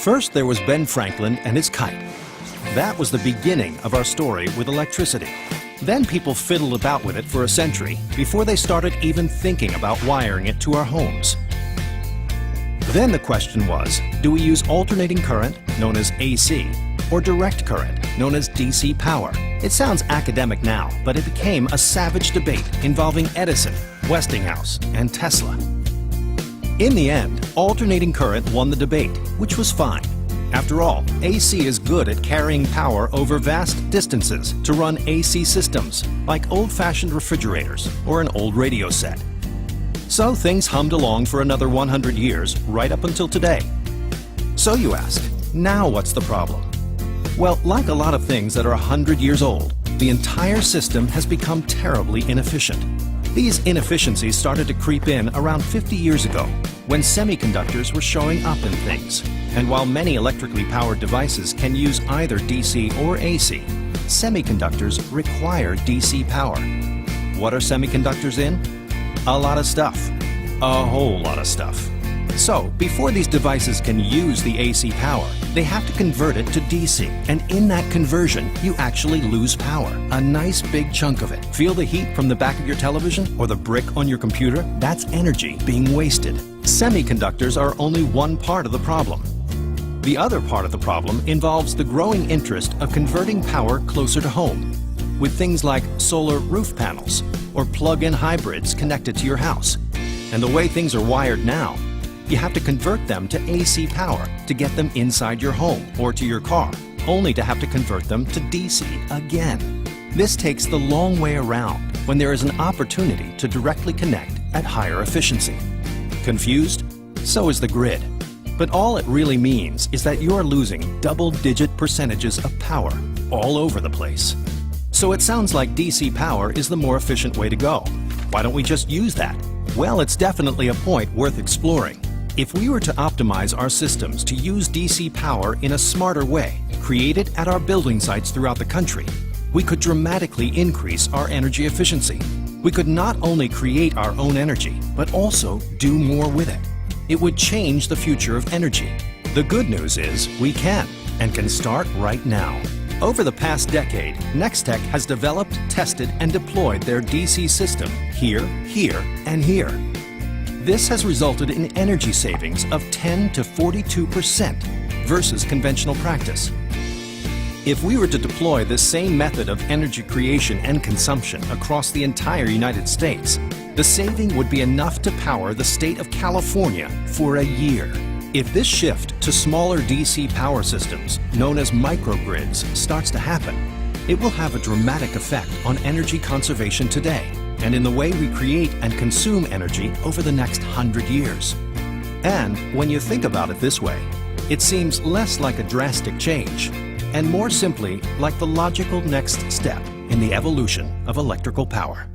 First, there was Ben Franklin and his kite. That was the beginning of our story with electricity. Then people fiddled about with it for a century before they started even thinking about wiring it to our homes. Then the question was, do we use alternating current, known as AC, or direct current, known as DC power? It sounds academic now, but it became a savage debate involving Edison, Westinghouse, and Tesla. In the end, alternating current won the debate, which was fine. After all, AC is good at carrying power over vast distances to run AC systems, like old-fashioned refrigerators or an old radio set. So things hummed along for another 100 years, right up until today. So you ask, now what's the problem? Well, like a lot of things that are 100 years old, the entire system has become terribly inefficient. These inefficiencies started to creep in around 50 years ago, when semiconductors were showing up in things. And while many electrically powered devices can use either DC or AC, semiconductors require DC power. What are semiconductors in? A lot of stuff. A whole lot of stuff. So, before these devices can use the AC power, they have to convert it to DC. And in that conversion, you actually lose power. A nice big chunk of it. Feel the heat from the back of your television or the brick on your computer? That's energy being wasted. Semiconductors are only one part of the problem. The other part of the problem involves the growing interest of converting power closer to home, with things like solar roof panels or plug-in hybrids connected to your house. And the way things are wired now, you have to convert them to AC power to get them inside your home or to your car, only to have to convert them to DC again. This takes the long way around when there is an opportunity to directly connect at higher efficiency. Confused? So is the grid. But all it really means is that you're losing double-digit percentages of power all over the place. So it sounds like DC power is the more efficient way to go. Why don't we just use that? Well, it's definitely a point worth exploring. If we were to optimize our systems to use DC power in a smarter way, created at our building sites throughout the country, we could dramatically increase our energy efficiency. We could not only create our own energy, but also do more with it. It would change the future of energy. The good news is we can, and can start right now. Over the past decade, Nextex has developed, tested, and deployed their DC system here, here, and here. This has resulted in energy savings of 10 to 42% versus conventional practice. If we were to deploy this same method of energy creation and consumption across the entire United States, the saving would be enough to power the state of California for a year. If this shift to smaller DC power systems, known as microgrids, starts to happen, it will have a dramatic effect on energy conservation today and in the way we create and consume energy over the next 100 years. And when you think about it this way, it seems less like a drastic change and more simply like the logical next step in the evolution of electrical power.